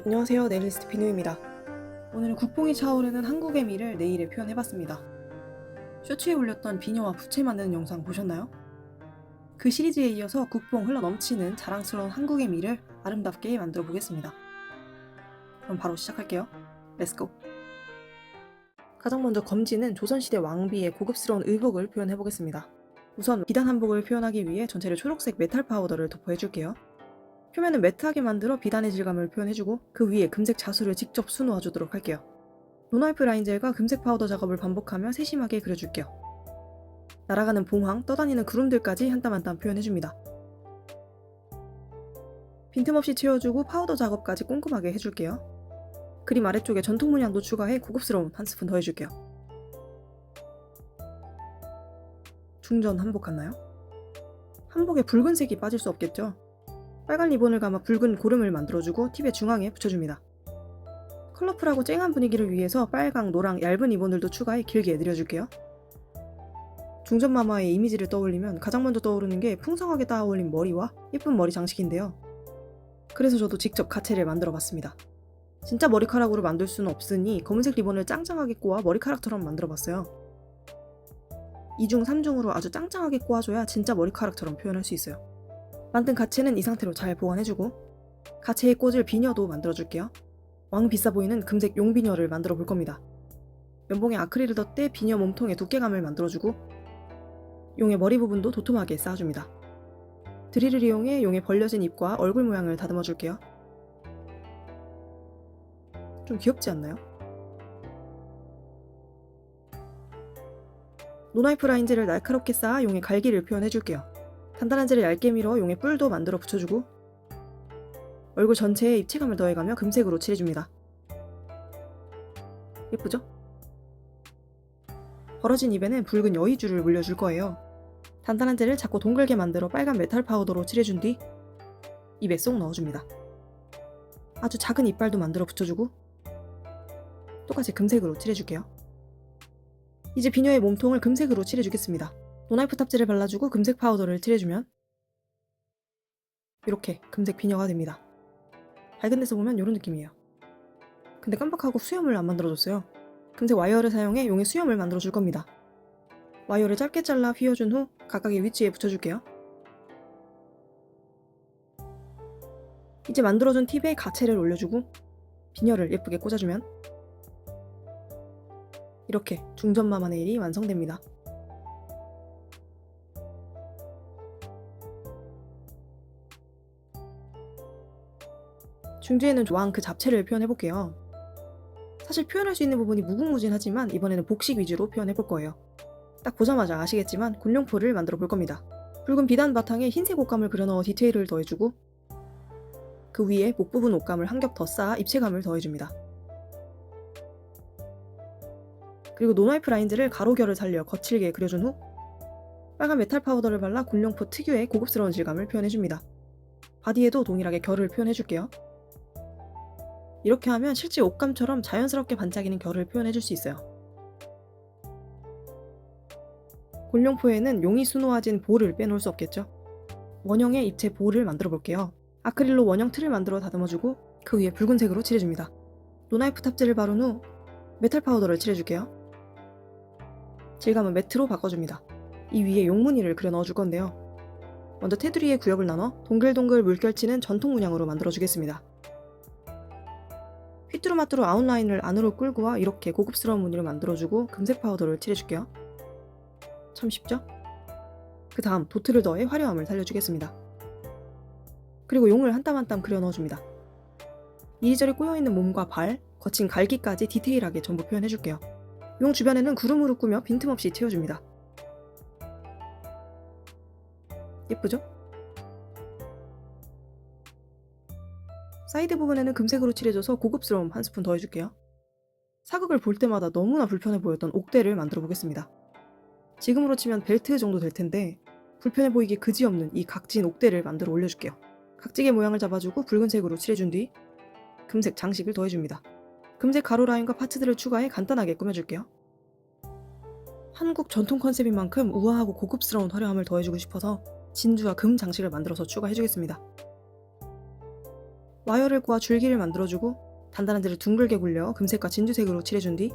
안녕하세요, 네일리스트 비누입니다. 오늘은 국뽕이 차오르는 한국의 미를 네일에 표현해봤습니다. 쇼츠에 올렸던 비녀와 부채 만드는 영상 보셨나요? 그 시리즈에 이어서 국뽕 흘러넘치는 자랑스러운 한국의 미를 아름답게 만들어 보겠습니다. 그럼 바로 시작할게요. 렛츠고! 가장 먼저 검지는 조선시대 왕비의 고급스러운 의복을 표현해보겠습니다. 우선 비단 한복을 표현하기 위해 전체를 초록색 메탈 파우더를 도포해줄게요. 표면은 매트하게 만들어 비단의 질감을 표현해주고 그 위에 금색 자수를 직접 수놓아주도록 할게요. 노나이프 라인젤과 금색 파우더 작업을 반복하며 세심하게 그려줄게요. 날아가는 봉황, 떠다니는 구름들까지 한 땀 한 땀 표현해줍니다. 빈틈없이 채워주고 파우더 작업까지 꼼꼼하게 해줄게요. 그림 아래쪽에 전통 문양도 추가해 고급스러움 한 스푼 더해줄게요. 중전 한복 같나요? 한복에 붉은색이 빠질 수 없겠죠? 빨간 리본을 감아 붉은 고름을 만들어주고 팁의 중앙에 붙여줍니다. 컬러풀하고 쨍한 분위기를 위해서 빨강, 노랑, 얇은 리본들도 추가해 길게 늘려줄게요. 중전 마마의 이미지를 떠올리면 가장 먼저 떠오르는 게 풍성하게 따어올린 머리와 예쁜 머리 장식인데요. 그래서 저도 직접 가채를 만들어봤습니다. 진짜 머리카락으로 만들 수는 없으니 검은색 리본을 짱짱하게 꼬아 머리카락처럼 만들어봤어요. 2중, 3중으로 아주 짱짱하게 꼬아줘야 진짜 머리카락처럼 표현할 수 있어요. 만든 가채는 이 상태로 잘 보관해주고 가채에 꽂을 비녀도 만들어줄게요. 왕 비싸 보이는 금색 용비녀를 만들어 볼 겁니다. 면봉에 아크릴을 덧대 비녀 몸통에 두께감을 만들어주고 용의 머리 부분도 도톰하게 쌓아줍니다. 드릴을 이용해 용의 벌려진 입과 얼굴 모양을 다듬어 줄게요. 좀 귀엽지 않나요? 노나이프 라인젤을 날카롭게 쌓아 용의 갈기를 표현해줄게요. 단단한 젤을 얇게 밀어 용의 뿔도 만들어 붙여주고 얼굴 전체에 입체감을 더해가며 금색으로 칠해줍니다. 예쁘죠? 벌어진 입에는 붉은 여의주를 물려줄 거예요. 단단한 젤을 작고 동글게 만들어 빨간 메탈 파우더로 칠해준 뒤 입에 쏙 넣어줍니다. 아주 작은 이빨도 만들어 붙여주고 똑같이 금색으로 칠해줄게요. 이제 비녀의 몸통을 금색으로 칠해주겠습니다. 노나이프 탑재를 발라주고 금색 파우더를 칠해주면 이렇게 금색 비녀가 됩니다. 밝은 데서 보면 이런 느낌이에요. 근데 깜빡하고 수염을 안 만들어줬어요. 금색 와이어를 사용해 용의 수염을 만들어줄 겁니다. 와이어를 짧게 잘라 휘어준 후 각각의 위치에 붙여줄게요. 이제 만들어준 팁에 가채를 올려주고 비녀를 예쁘게 꽂아주면 이렇게 중전마마 네일이 완성됩니다. 중지에는 왕 그 잡채를 표현해볼게요. 사실 표현할 수 있는 부분이 무궁무진하지만 이번에는 복식 위주로 표현해볼 거예요. 딱 보자마자 아시겠지만 곤룡포를 만들어 볼 겁니다. 붉은 비단 바탕에 흰색 옷감을 그려넣어 디테일을 더해주고 그 위에 목 부분 옷감을 한 겹 더 쌓아 입체감을 더해줍니다. 그리고 노나이프 라인즈를 가로결을 살려 거칠게 그려준 후 빨간 메탈 파우더를 발라 곤룡포 특유의 고급스러운 질감을 표현해줍니다. 바디에도 동일하게 결을 표현해줄게요. 이렇게 하면 실제 옷감처럼 자연스럽게 반짝이는 결을 표현해줄 수 있어요. 곤룡포에는 용이 수놓아진 볼을 빼놓을 수 없겠죠. 원형의 입체 볼을 만들어 볼게요. 아크릴로 원형 틀을 만들어 다듬어주고 그 위에 붉은색으로 칠해줍니다. 노나이프 탑재를 바른 후 메탈 파우더를 칠해줄게요. 질감은 매트로 바꿔줍니다. 이 위에 용 무늬를 그려 넣어줄 건데요. 먼저 테두리의 구역을 나눠 동글동글 물결치는 전통 문양으로 만들어주겠습니다. 휘뚜루마뚜루 아웃라인을 안으로 끌고 와 이렇게 고급스러운 무늬를 만들어주고 금색 파우더를 칠해줄게요. 참 쉽죠? 그 다음 도트를 더해 화려함을 살려주겠습니다. 그리고 용을 한 땀 한 땀 그려 넣어줍니다. 이리저리 꼬여있는 몸과 발, 거친 갈기까지 디테일하게 전부 표현해줄게요. 용 주변에는 구름으로 꾸며 빈틈없이 채워줍니다. 예쁘죠? 사이드 부분에는 금색으로 칠해줘서 고급스러움 한 스푼 더해줄게요. 사극을 볼 때마다 너무나 불편해 보였던 옥대를 만들어 보겠습니다. 지금으로 치면 벨트 정도 될 텐데 불편해 보이기 그지없는 이 각진 옥대를 만들어 올려줄게요. 각지게 모양을 잡아주고 붉은색으로 칠해준 뒤 금색 장식을 더해줍니다. 금색 가로 라인과 파츠들을 추가해 간단하게 꾸며줄게요. 한국 전통 컨셉인 만큼 우아하고 고급스러운 화려함을 더해주고 싶어서 진주와 금 장식을 만들어서 추가해주겠습니다. 와이어를 꼬아 줄기를 만들어주고 단단한 재를 둥글게 굴려 금색과 진주색으로 칠해준 뒤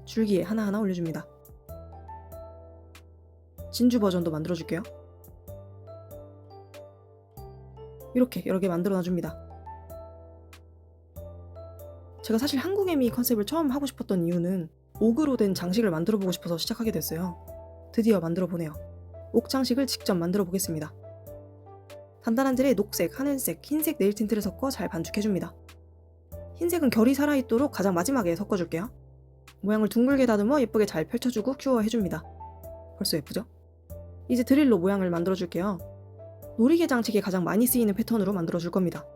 줄기에 하나하나 올려줍니다. 진주 버전도 만들어줄게요. 이렇게 여러 개 만들어 놔줍니다. 제가 사실 한국애미 컨셉을 처음 하고 싶었던 이유는 옥으로 된 장식을 만들어 보고 싶어서 시작하게 됐어요. 드디어 만들어 보네요. 옥 장식을 직접 만들어 보겠습니다. 단단한 젤에 녹색, 하늘색, 흰색 네일 틴트를 섞어 잘 반죽해줍니다. 흰색은 결이 살아있도록 가장 마지막에 섞어줄게요. 모양을 둥글게 다듬어 예쁘게 잘 펼쳐주고 큐어 해줍니다. 벌써 예쁘죠? 이제 드릴로 모양을 만들어줄게요. 놀이개 장식에 가장 많이 쓰이는 패턴으로 만들어줄 겁니다.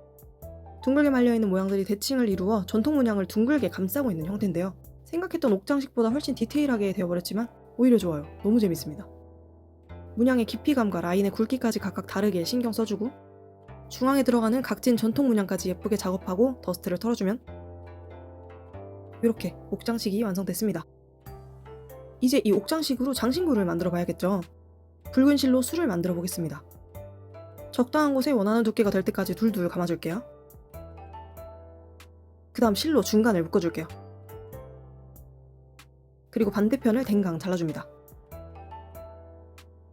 둥글게 말려있는 모양들이 대칭을 이루어 전통 문양을 둥글게 감싸고 있는 형태인데요. 생각했던 옥 장식보다 훨씬 디테일하게 되어버렸지만 오히려 좋아요. 너무 재밌습니다. 문양의 깊이감과 라인의 굵기까지 각각 다르게 신경 써주고 중앙에 들어가는 각진 전통 문양까지 예쁘게 작업하고 더스트를 털어주면 이렇게 옥장식이 완성됐습니다. 이제 이 옥장식으로 장신구를 만들어 봐야겠죠. 붉은 실로 술을 만들어 보겠습니다. 적당한 곳에 원하는 두께가 될 때까지 둘둘 감아줄게요. 그 다음 실로 중간을 묶어줄게요. 그리고 반대편을 댕강 잘라줍니다.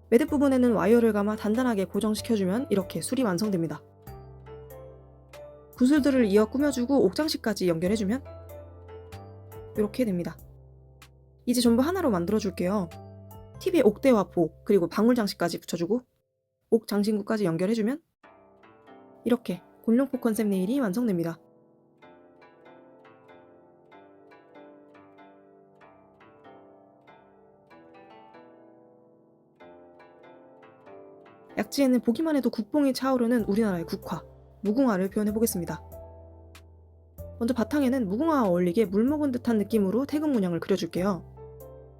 매듭 부분에는 와이어를 감아 단단하게 고정시켜주면 이렇게 술이 완성됩니다. 구슬들을 이어 꾸며주고 옥장식까지 연결해주면 이렇게 됩니다. 이제 전부 하나로 만들어줄게요. 팁에 옥대와 보, 그리고 방울 장식까지 붙여주고 옥 장신구까지 연결해주면 이렇게 곤룡포 컨셉 네일이 완성됩니다. 약지에는 보기만 해도 국뽕이 차오르는 우리나라의 국화, 무궁화를 표현해보겠습니다. 먼저 바탕에는 무궁화와 어울리게 물 먹은 듯한 느낌으로 태극 문양을 그려줄게요.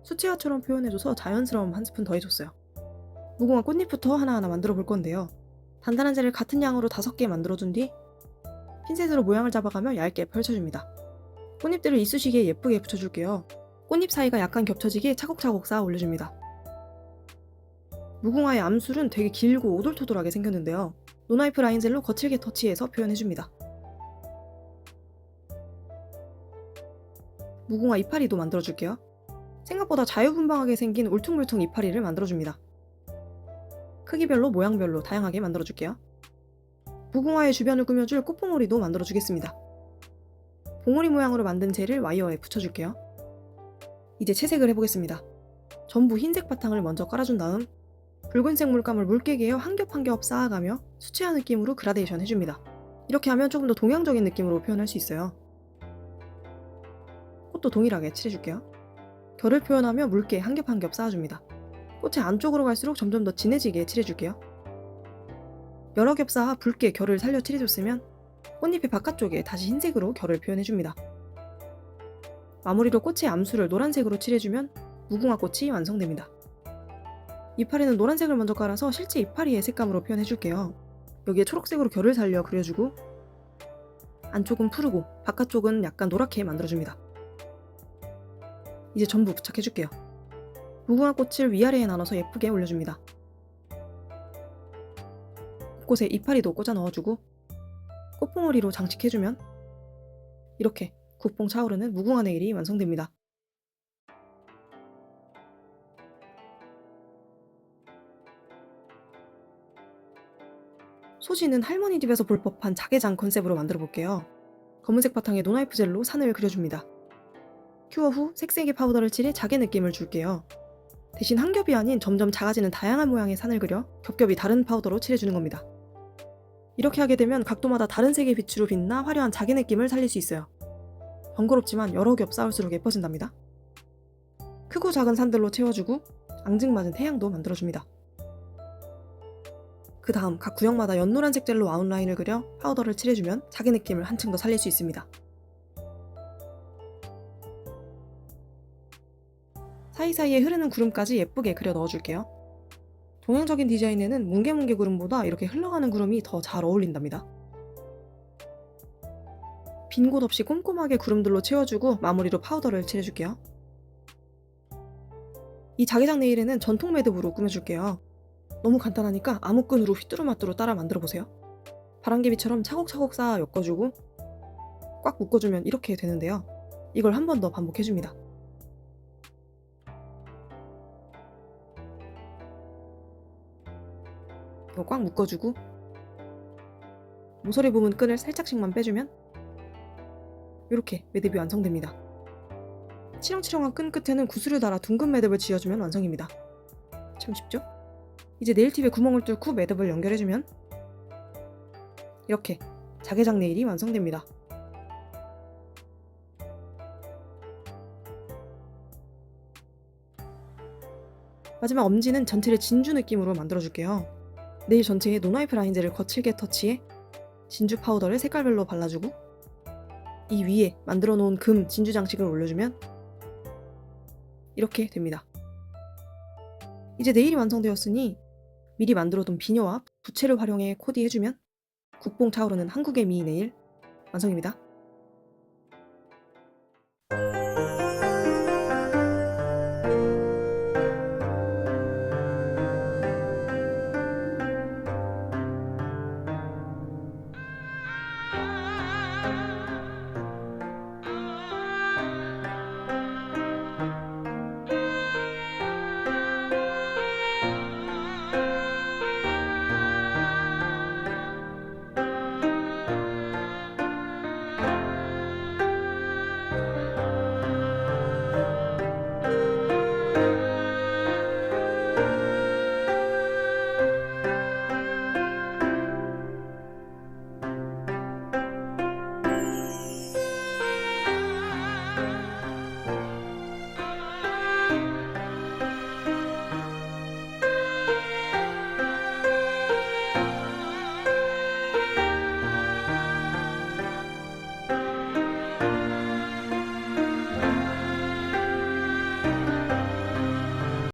수채화처럼 표현해줘서 자연스러움 한 스푼 더해줬어요. 무궁화 꽃잎부터 하나하나 만들어 볼 건데요. 단단한 젤을 같은 양으로 5개 만들어준 뒤 핀셋으로 모양을 잡아가며 얇게 펼쳐줍니다. 꽃잎들을 이쑤시개에 예쁘게 붙여줄게요. 꽃잎 사이가 약간 겹쳐지게 차곡차곡 쌓아 올려줍니다. 무궁화의 암술은 되게 길고 오돌토돌하게 생겼는데요. 노나이프 라인젤로 거칠게 터치해서 표현해줍니다. 무궁화 이파리도 만들어줄게요. 생각보다 자유분방하게 생긴 울퉁불퉁 이파리를 만들어줍니다. 크기별로 모양별로 다양하게 만들어줄게요. 무궁화의 주변을 꾸며줄 꽃봉오리도 만들어주겠습니다. 봉오리 모양으로 만든 젤을 와이어에 붙여줄게요. 이제 채색을 해보겠습니다. 전부 흰색 바탕을 먼저 깔아준 다음 붉은색 물감을 물개개어 한 겹 한 겹 쌓아가며 수채화 느낌으로 그라데이션 해줍니다. 이렇게 하면 조금 더 동양적인 느낌으로 표현할 수 있어요. 꽃도 동일하게 칠해줄게요. 결을 표현하며 물개 한 겹 한 겹 쌓아줍니다. 꽃의 안쪽으로 갈수록 점점 더 진해지게 칠해줄게요. 여러 겹 쌓아 붉게 결을 살려 칠해줬으면 꽃잎의 바깥쪽에 다시 흰색으로 결을 표현해줍니다. 마무리로 꽃의 암술을 노란색으로 칠해주면 무궁화 꽃이 완성됩니다. 이파리는 노란색을 먼저 깔아서 실제 이파리의 색감으로 표현해줄게요. 여기에 초록색으로 결을 살려 그려주고 안쪽은 푸르고 바깥쪽은 약간 노랗게 만들어줍니다. 이제 전부 부착해줄게요. 무궁화 꽃을 위아래에 나눠서 예쁘게 올려줍니다. 곳곳에 이파리도 꽂아 넣어주고 꽃봉오리로 장식해주면 이렇게 국뽕 차오르는 무궁화 네일이 완성됩니다. 소지는 할머니 집에서 볼 법한 자개장 컨셉으로 만들어 볼게요. 검은색 바탕에 노나이프 젤로 산을 그려줍니다. 큐어 후 색색의 파우더를 칠해 자개 느낌을 줄게요. 대신 한 겹이 아닌 점점 작아지는 다양한 모양의 산을 그려 겹겹이 다른 파우더로 칠해주는 겁니다. 이렇게 하게 되면 각도마다 다른 색의 빛으로 빛나 화려한 자개 느낌을 살릴 수 있어요. 번거롭지만 여러 겹 쌓을수록 예뻐진답니다. 크고 작은 산들로 채워주고 앙증맞은 태양도 만들어줍니다. 그 다음 각 구역마다 연노란색 젤로 아웃라인을 그려 파우더를 칠해주면 자개 느낌을 한층 더 살릴 수 있습니다. 사이사이에 흐르는 구름까지 예쁘게 그려 넣어줄게요. 동양적인 디자인에는 뭉게뭉게 구름보다 이렇게 흘러가는 구름이 더 잘 어울린답니다. 빈 곳 없이 꼼꼼하게 구름들로 채워주고 마무리로 파우더를 칠해줄게요. 이 자개장 네일에는 전통 매듭으로 꾸며줄게요. 너무 간단하니까 아무 끈으로 휘뚜루마뚜루 따라 만들어보세요. 바람개비처럼 차곡차곡 쌓아 엮어주고 꽉 묶어주면 이렇게 되는데요. 이걸 한 번 더 반복해줍니다. 이거 꽉 묶어주고 모서리 부분 끈을 살짝씩만 빼주면 이렇게 매듭이 완성됩니다. 치렁치렁한 끈 끝에는 구슬을 달아 둥근 매듭을 지어주면 완성입니다. 참 쉽죠? 이제 네일팁에 구멍을 뚫고 매듭을 연결해주면 이렇게 자개장 네일이 완성됩니다. 마지막 엄지는 전체를 진주 느낌으로 만들어줄게요. 네일 전체에 논와이프 라인젤을 거칠게 터치해 진주 파우더를 색깔별로 발라주고 이 위에 만들어 놓은 금 진주 장식을 올려주면 이렇게 됩니다. 이제 네일이 완성되었으니 미리 만들어둔 비녀와 부채를 활용해 코디해주면 국뽕 차오르는 한국의 미 네일 완성입니다.